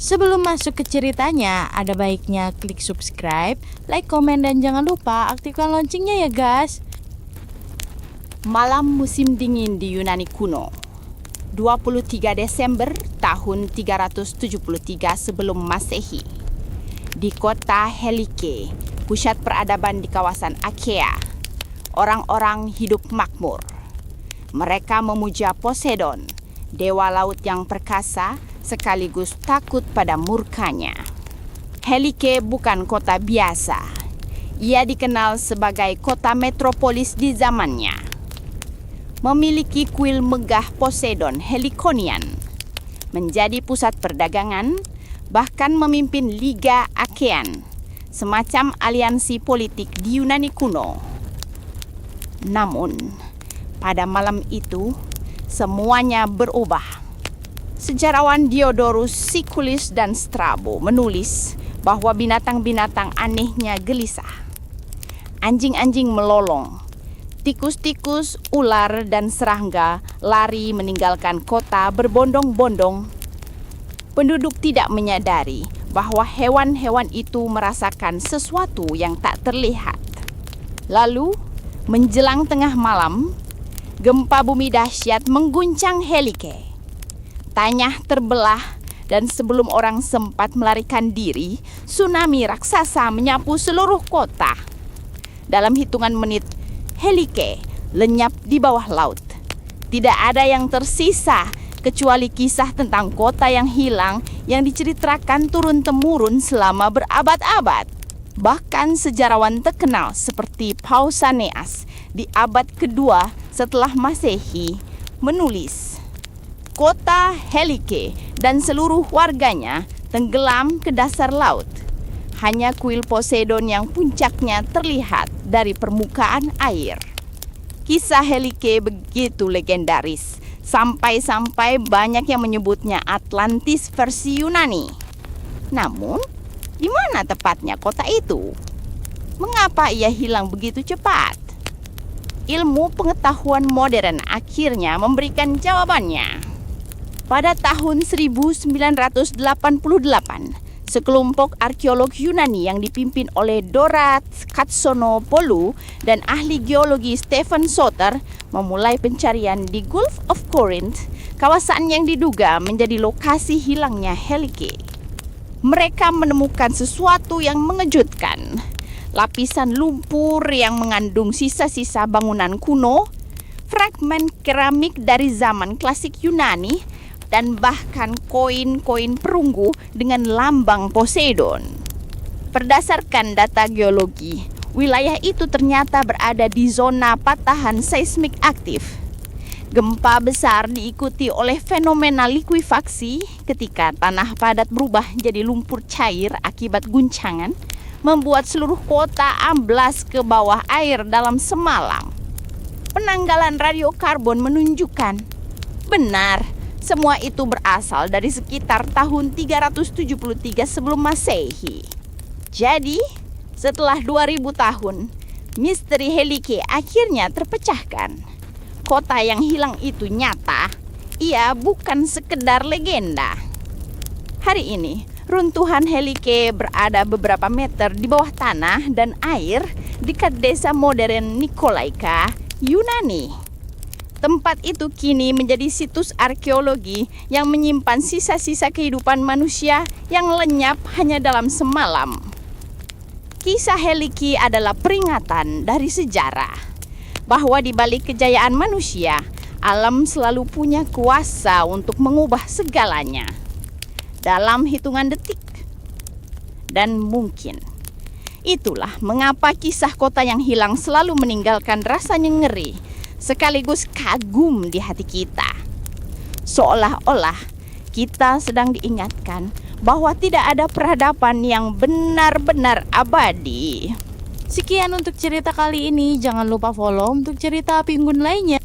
Sebelum masuk ke ceritanya, ada baiknya klik subscribe, like, komen, dan jangan lupa aktifkan loncengnya ya guys. Malam musim dingin di Yunani kuno, 23 Desember tahun 373 sebelum Masehi. Di kota Helike, pusat peradaban di kawasan Achaea, orang-orang hidup makmur. Mereka memuja Poseidon, dewa laut yang perkasa, sekaligus takut pada murkanya. Helike bukan kota biasa. Ia dikenal sebagai kota metropolis di zamannya. Memiliki kuil megah Poseidon Helikonian, menjadi pusat perdagangan, bahkan memimpin Liga Achaean, semacam aliansi politik di Yunani kuno. Namun, pada malam itu, semuanya berubah. Sejarawan Diodorus Siculus dan Strabo menulis bahwa binatang-binatang anehnya gelisah. Anjing-anjing melolong, tikus-tikus, ular, dan serangga lari meninggalkan kota berbondong-bondong. Penduduk tidak menyadari bahwa hewan-hewan itu merasakan sesuatu yang tak terlihat. Lalu, menjelang tengah malam, gempa bumi dahsyat mengguncang Helike. Tanah terbelah, dan sebelum orang sempat melarikan diri, tsunami raksasa menyapu seluruh kota. Dalam hitungan menit, Helike lenyap di bawah laut. Tidak ada yang tersisa kecuali kisah tentang kota yang hilang yang diceritakan turun-temurun selama berabad-abad. Bahkan sejarawan terkenal seperti Pausanias di abad kedua setelah Masehi menulis, kota Helike dan seluruh warganya tenggelam ke dasar laut. Hanya kuil Poseidon yang puncaknya terlihat dari permukaan air. Kisah Helike begitu legendaris, sampai-sampai banyak yang menyebutnya Atlantis versi Yunani. Namun, di mana tepatnya kota itu? Mengapa ia hilang begitu cepat? Ilmu pengetahuan modern akhirnya memberikan jawabannya. Pada tahun 1988, sekelompok arkeolog Yunani yang dipimpin oleh Dorat Katsonopoulou dan ahli geologi Stephen Soter memulai pencarian di Gulf of Corinth, kawasan yang diduga menjadi lokasi hilangnya Helike. Mereka menemukan sesuatu yang mengejutkan. Lapisan lumpur yang mengandung sisa-sisa bangunan kuno, fragmen keramik dari zaman klasik Yunani, dan bahkan koin-koin perunggu dengan lambang Poseidon. Berdasarkan data geologi, wilayah itu ternyata berada di zona patahan seismik aktif. Gempa besar diikuti oleh fenomena likuifaksi ketika tanah padat berubah jadi lumpur cair akibat guncangan, membuat seluruh kota amblas ke bawah air dalam semalam. Penanggalan radiokarbon menunjukkan benar, semua itu berasal dari sekitar tahun 373 sebelum Masehi. Jadi, setelah 2000 tahun, misteri Helike akhirnya terpecahkan. Kota yang hilang itu nyata, ia bukan sekedar legenda. Hari ini, runtuhan Helike berada beberapa meter di bawah tanah dan air dekat desa modern Nikolaika, Yunani. Tempat itu kini menjadi situs arkeologi yang menyimpan sisa-sisa kehidupan manusia yang lenyap hanya dalam semalam. Kisah Helike adalah peringatan dari sejarah bahwa di balik kejayaan manusia, alam selalu punya kuasa untuk mengubah segalanya dalam hitungan detik. Dan mungkin itulah mengapa kisah kota yang hilang selalu meninggalkan rasanya ngeri, sekaligus kagum di hati kita. Seolah-olah kita sedang diingatkan bahwa tidak ada peradaban yang benar-benar abadi. Sekian untuk cerita kali ini. Jangan lupa follow untuk cerita Api Unggun lainnya.